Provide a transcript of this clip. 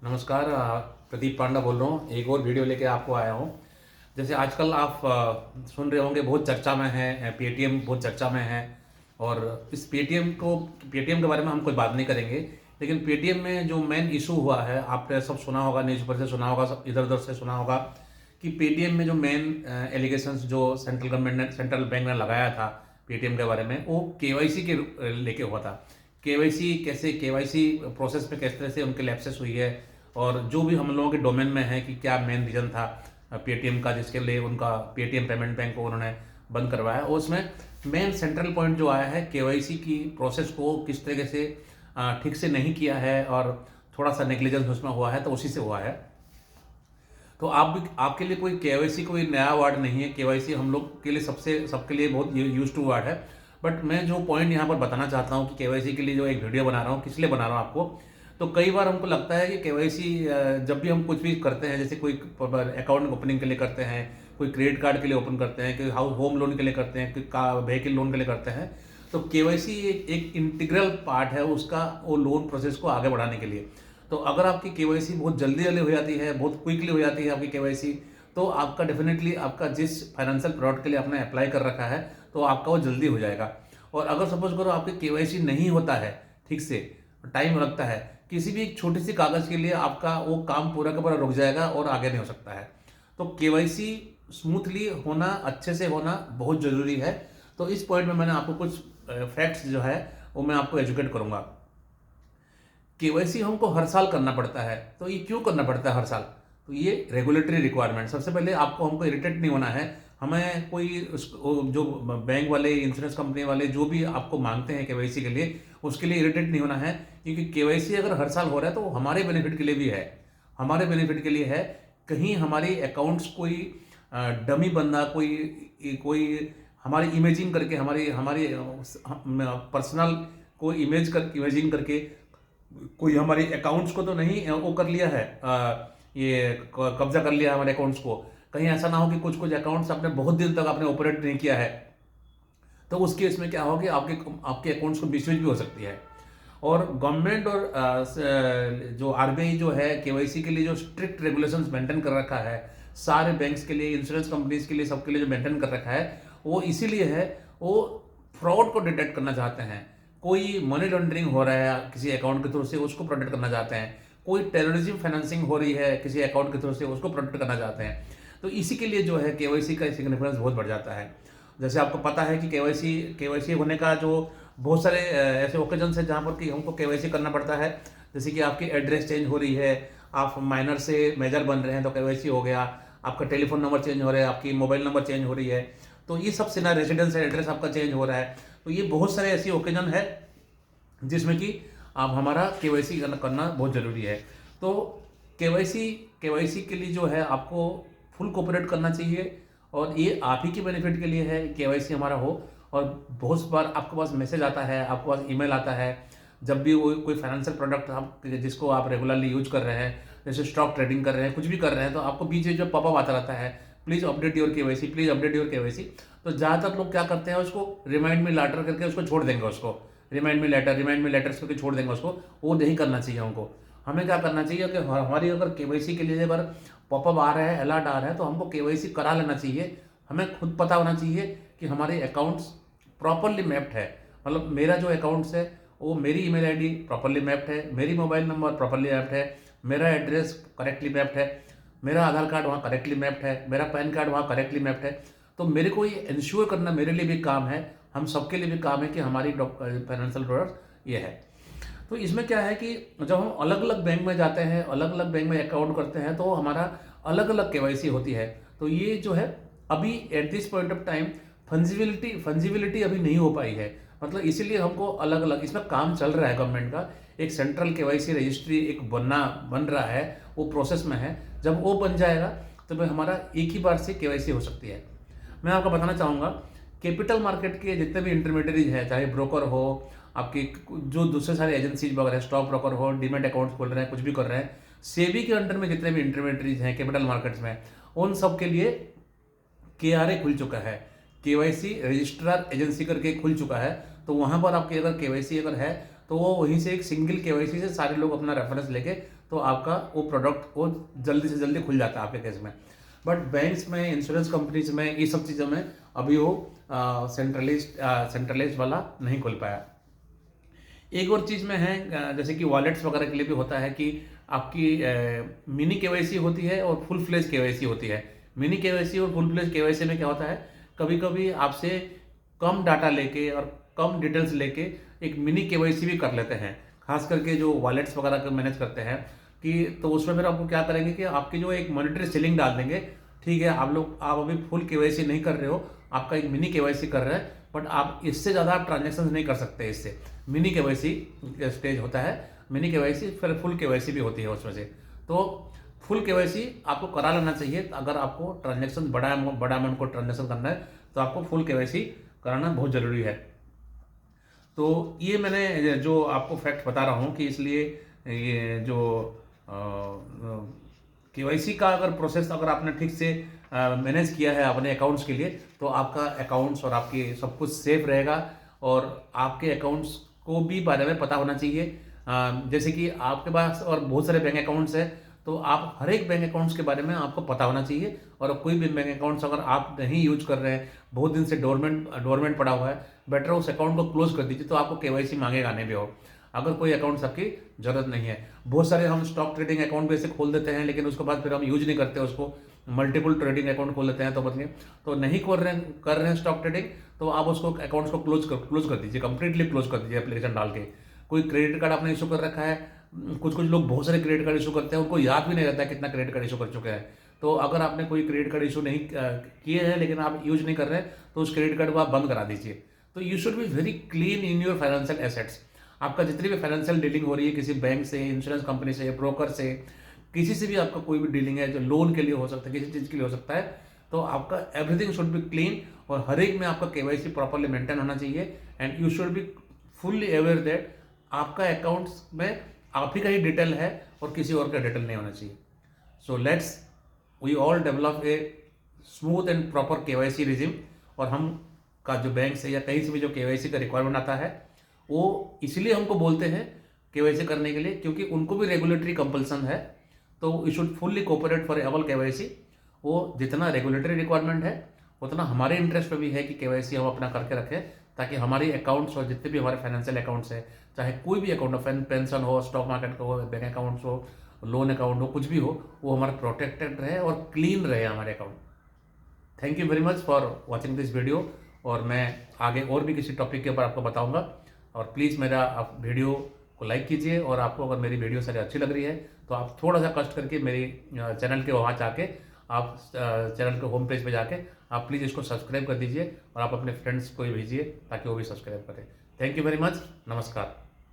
नमस्कार। प्रदीप पांडा बोल रहा हूँ। एक और वीडियो लेके आपको आया हूँ। जैसे आजकल आप सुन रहे होंगे, बहुत चर्चा में है पेटीएम, बहुत चर्चा में है। और इस पेटीएम के बारे में हम कोई बात नहीं करेंगे, लेकिन पेटीएम में जो मेन इशू हुआ है, आपने सब सुना होगा, न्यूज़पेपर से सुना होगा, सब इधर उधर से सुना होगा कि पेटीएम में जो मेन एलिगेशंस जो सेंट्रल गवर्नमेंट ने, सेंट्रल बैंक ने लगाया था पेटीएम के बारे में, वो केवाईसी के लेके हुआ था। केवाईसी प्रोसेस में किस तरह से उनके लैप्सेस हुई है, और जो भी हम लोगों के डोमेन में है कि क्या मेन रीज़न था पेटीएम का जिसके लिए उनका पेटीएम पेमेंट बैंक को उन्होंने बंद करवाया। और उसमें मेन सेंट्रल पॉइंट जो आया है, केवाईसी की प्रोसेस को किस तरीके से ठीक से नहीं किया है और थोड़ा सा नेग्लिजेंस उसमें हुआ है, तो उसी से हुआ है। तो आपके लिए कोई केवाईसी कोई नया वर्ड नहीं है। केवाईसी हम लोग के लिए सबके लिए बहुत यूज टू वर्ड है। बट मैं जो पॉइंट यहाँ पर बताना चाहता हूँ कि केवाईसी के लिए जो एक वीडियो बना रहा हूँ, किस लिए बना रहा हूँ आपको, तो कई बार हमको लगता है कि केवाईसी जब भी हम कुछ भी करते हैं, जैसे कोई अकाउंट ओपनिंग के लिए करते हैं, कोई क्रेडिट कार्ड के लिए ओपन करते हैं, कोई होम लोन के लिए करते हैं, कोई व्हीकल लोन के लिए करते हैं, तो केवाईसी एक इंटीग्रल पार्ट है उसका, वो लोन प्रोसेस को आगे बढ़ाने के लिए। तो अगर आपकी केवाईसी बहुत जल्दी जल्दी हो जाती है, बहुत क्विकली हो जाती है आपकी केवाईसी, तो आपका डेफिनेटली आपका जिस फाइनेंशियल प्रोडक्ट के लिए आपने अप्लाई कर रखा है, तो आपका वो जल्दी हो जाएगा। और अगर सपोज करो आपकी केवाईसी नहीं होता है ठीक से, टाइम लगता है, किसी भी एक छोटी सी कागज़ के लिए आपका वो काम पूरा का पूरा रुक जाएगा और आगे नहीं हो सकता है। तो केवाईसी स्मूथली होना, अच्छे से होना बहुत ज़रूरी है। तो इस पॉइंट में मैंने आपको कुछ फैक्ट्स जो है वो मैं आपको एजुकेट करूँगा। केवाईसी हमको हर साल करना पड़ता है, तो ये क्यों करना पड़ता है हर साल? तो ये रेगुलेटरी रिक्वायरमेंट। सबसे पहले आपको हमको इरिटेट नहीं होना है। हमें कोई जो बैंक वाले, इंश्योरेंस कंपनी वाले जो भी आपको मांगते हैं केवाईसी के लिए, उसके लिए इरिटेट नहीं होना है, क्योंकि केवाईसी अगर हर साल हो रहा है तो हमारे बेनिफिट के लिए भी है। हमारे बेनिफिट के लिए है। कहीं हमारी अकाउंट्स कोई डमी बंदा, कोई कोई हमारी इमेजिंग करके, हमारी हमारी पर्सनल कोई इमेजिंग करके कोई हमारे अकाउंट्स को तो नहीं वो कर लिया है, ये कब्जा कर लिया है हमारे अकाउंट्स को। कहीं ऐसा ना हो कि कुछ कुछ अकाउंट्स आपने बहुत दिन तक आपने ऑपरेट नहीं किया है, तो उस केस में क्या होगा कि आपके आपके अकाउंट्स को मिसयूज भी हो सकती है। और गवर्नमेंट और जो आरबीआई जो है केवाईसी के लिए जो स्ट्रिक्ट रेगुलेशंस मेंटेन कर रखा है, सारे बैंक्स के लिए, इंश्योरेंस कंपनीज के लिए, सबके लिए जो मेंटेन कर रखा है, वो इसीलिए है, वो फ्रॉड को डिटेक्ट करना चाहते हैं। कोई मनी लॉन्ड्रिंग हो रहा है किसी अकाउंट के थ्रू से, उसको प्रोटेक्ट करना चाहते हैं। कोई टेररिज्म फाइनेंसिंग हो रही है किसी अकाउंट के थ्रू से, उसको प्रोटेक्ट करना चाहते हैं। तो इसी के लिए जो है केवाईसी का सिग्निफिकेंस बहुत बढ़ जाता है। जैसे आपको पता है कि केवाईसी होने का जो बहुत सारे ऐसे ओकेजन्स हैं जहाँ पर कि हमको केवाईसी करना पड़ता है। जैसे कि आपकी एड्रेस चेंज हो रही है, आप माइनर से मेजर बन रहे हैं तो केवाईसी हो गया। आपका टेलीफोन नंबर चेंज हो रहा है, आपकी मोबाइल नंबर चेंज हो रही है, तो ये सब सिना रेजिडेंस एड्रेस आपका चेंज हो रहा है। तो ये बहुत सारे ऐसी ओकेजन है जिसमें कि आप हमारा केवाईसी करना बहुत ज़रूरी है। तो केवाईसी केवाईसी के लिए जो है आपको फुल कोऑपरेट करना चाहिए, और ये आप ही के बेनिफिट के लिए है केवाईसी हमारा हो। और बहुत बार आपके पास मैसेज आता है, आपके पास ईमेल आता है, जब भी वो कोई फाइनेंशियल प्रोडक्ट आप जिसको आप रेगुलरली यूज कर रहे हैं, जैसे स्टॉक ट्रेडिंग कर रहे हैं, कुछ भी कर रहे हैं, तो आपको बीच में जो पॉपअप आता रहता है, please update your KYC, please update your KYC. तो ज़्यादातर लोग क्या करते हैं, उसको रिमाइंड मी लेटर करके उसको छोड़ देंगे, उसको रिमाइंड मी लेटर्स करके छोड़ देंगे उसको। वो नहीं करना चाहिए हमको। हमें क्या करना चाहिए कि हमारी अगर केवाईसी के लिए अगर पॉपअप आ रहा है, अलर्ट आ रहा है, तो हमको केवाईसी करा लेना चाहिए। हमें खुद पता होना चाहिए कि हमारे अकाउंट्स प्रॉपरली मैप्ड है। मतलब मेरा जो अकाउंट्स है वो, मेरी ईमेल आईडी प्रॉपरली मैप्ड है, मेरी मोबाइल नंबर प्रॉपरली मैप्ड है, मेरा एड्रेस करेक्टली मैप्ड है, मेरा आधार कार्ड वहाँ करेक्टली मैप्ड है, मेरा पैन कार्ड वहाँ करेक्टली मैप्ड है। तो मेरे को ये इंश्योर करना मेरे लिए भी काम है, हम सबके लिए भी काम है कि हमारी फाइनेंशियल प्रोडक्ट ये है। तो इसमें क्या है कि जब हम अलग अलग बैंक में जाते हैं, अलग अलग बैंक में अकाउंट करते हैं, तो हमारा अलग अलग केवाईसी होती है। तो ये जो है अभी at this point of time fungibility अभी नहीं हो पाई है। मतलब इसीलिए हमको अलग अलग इसमें काम चल रहा है गवर्नमेंट का। एक सेंट्रल केवाईसी रजिस्ट्री एक बन रहा है, वो प्रोसेस में है। जब वो बन जाएगा तो फिर हमारा एक ही बार से केवाईसी हो सकती है। मैं आपको बताना चाहूँगा, कैपिटल मार्केट के जितने भी इंटरमीडियरीज हैं, चाहे ब्रोकर हो, आपकी जो दूसरे सारे एजेंसीज वगैरह, स्टॉक ब्रोकर हो, डीमेट अकाउंट्स खोल रहे हैं, कुछ भी कर रहे हैं, सेबी के अंडर में जितने भी इंटरमीडियरीज हैं कैपिटल मार्केट्स में, उन सब के लिए केआरए खुल चुका है, केवाईसी रजिस्ट्रार एजेंसी करके खुल चुका है। तो वहाँ पर आपके अगर केवाईसी अगर है, तो वो वहीं से एक सिंगल केवाईसी से सारे लोग अपना रेफरेंस लेके तो आपका वो प्रोडक्ट वो जल्दी से जल्दी खुल जाता है आपके केस में। बट बैंक्स में, इंश्योरेंस कंपनीज में, ये सब चीज़ों में अभी वो सेंट्रलाइज्ड वाला नहीं खुल पाया। एक और चीज़ में है जैसे कि वॉलेट्स वगैरह के लिए भी होता है कि आपकी मिनी केवाईसी होती है और फुल फ्लेज केवाईसी होती है। मिनी केवाईसी और फुल फ्लेज केवाईसी में क्या होता है, कभी कभी आपसे कम डाटा लेके और कम डिटेल्स लेके एक मिनी केवाईसी भी कर लेते हैं, खास करके जो वॉलेट्स वगैरह को मैनेज करते हैं कि तो उसमें फिर आपको क्या करेंगे कि आपकी जो एक मॉनेटरी सीलिंग डाल देंगे। ठीक है, आप अभी फुल केवाईसी नहीं कर रहे हो, आपका एक मिनी केवाईसी कर रहे हैं, बट आप इससे ज़्यादा आप ट्रांजेक्शन नहीं कर सकते। इससे मिनी केवाईसी स्टेज होता है, मिनी केवाईसी फिर फुल केवाईसी भी होती है उसमें से। तो फुल केवाईसी आपको करा लेना चाहिए। अगर आपको ट्रांजेक्शन बड़ा अमाउंट को ट्रांजेक्शन करना है तो आपको फुल केवाईसी कराना बहुत ज़रूरी है। तो ये मैंने जो आपको फैक्ट बता रहा हूँ कि इसलिए ये जो केवाईसी का अगर प्रोसेस अगर आपने ठीक से मैनेज किया है अपने अकाउंट्स के लिए, तो आपका अकाउंट्स और आपकी सब कुछ सेफ रहेगा। और आपके अकाउंट्स को भी बारे में पता होना चाहिए। जैसे कि आपके पास और बहुत सारे बैंक अकाउंट्स हैं, तो आप हर एक बैंक अकाउंट्स के बारे में आपको पता होना चाहिए। और कोई भी बैंक अकाउंट्स अगर आप नहीं यूज कर रहे हैं, बहुत दिन से डोरमेंट पड़ा हुआ है, बेटर उस अकाउंट को क्लोज कर दीजिए, तो आपको केवाईसी मांगेगा नहीं भी हो, अगर कोई अकाउंट्स आपकी जरूरत नहीं है। बहुत सारे हम स्टॉक ट्रेडिंग अकाउंट भी ऐसे खोल देते हैं, लेकिन उसके बाद फिर हम यूज नहीं करते उसको, मल्टीपल ट्रेडिंग अकाउंट खोल लेते हैं। तो बदले तो नहीं कर रहे हैं स्टॉक ट्रेडिंग, तो आप उसको अकाउंट्स को क्लोज कर दीजिए, कंप्लीटली क्लोज कर दीजिए एप्लीकेशन डाल के। कोई क्रेडिट कार्ड आपने इशू कर रखा है, कुछ लोग बहुत सारे क्रेडिट कार्ड इशू करते हैं, उनको याद भी नहीं रहता है कितना क्रेडिट कार्ड इशू कर चुके हैं। तो अगर आपने कोई क्रेडिट कार्ड इशू नहीं किए हैं लेकिन आप यूज नहीं कर रहे हैं, तो उस क्रेडिट कार्ड को आप बंद करा दीजिए। तो you should be very clean in your financial assets. आपका जितनी भी फाइनेंशियल डीलिंग हो रही है किसी बैंक से, इंश्योरेंस कंपनी से, ब्रोकर से, किसी से भी आपका कोई भी डीलिंग है, जो लोन के लिए हो सकता है, किसी चीज़ के लिए हो सकता है, तो आपका एवरीथिंग शुड बी क्लीन। और हर एक में आपका केवाईसी प्रॉपरली मेंटेन होना चाहिए। And you should be fully aware that आपका अकाउंट्स में आप ही का ही डिटेल है और किसी और का डिटेल नहीं होना चाहिए। So let's we all develop a smooth and proper KYC regime. और हम का जो बैंक से या कहीं से भी जो केवाईसी का रिक्वायरमेंट आता है, वो इसलिए हमको बोलते हैं केवाईसी करने के लिए, क्योंकि उनको भी रेगुलेटरी कंपल्सन है। तो you should fully cooperate for all KYC. वो जितना रेगुलेटरी रिक्वायरमेंट है उतना हमारे इंटरेस्ट पे भी है कि केवाईसी हम अपना करके रखें, ताकि हमारी अकाउंट्स और जितने भी हमारे फाइनेंशियल अकाउंट्स है, चाहे कोई भी अकाउंट हो, पेंशन हो, स्टॉक मार्केट का हो, बैंक अकाउंट्स हो, लोन अकाउंट हो, कुछ भी हो, वो हमारा प्रोटेक्टेड रहे और क्लीन रहे हमारे account. Thank you very much for watching this video. और मैं आगे और भी किसी टॉपिक के ऊपर आपको बताऊंगा। और प्लीज़ मेरा आप वीडियो को लाइक कीजिए। और आपको अगर मेरी वीडियो सारी अच्छी लग रही है तो आप थोड़ा सा कष्ट करके मेरी चैनल के वहाँ जाके आप चैनल के होम पेज पे जाके आप प्लीज़ इसको सब्सक्राइब कर दीजिए और आप अपने फ्रेंड्स को भी भेजिए ताकि वो भी सब्सक्राइब करें। Thank you very much. नमस्कार।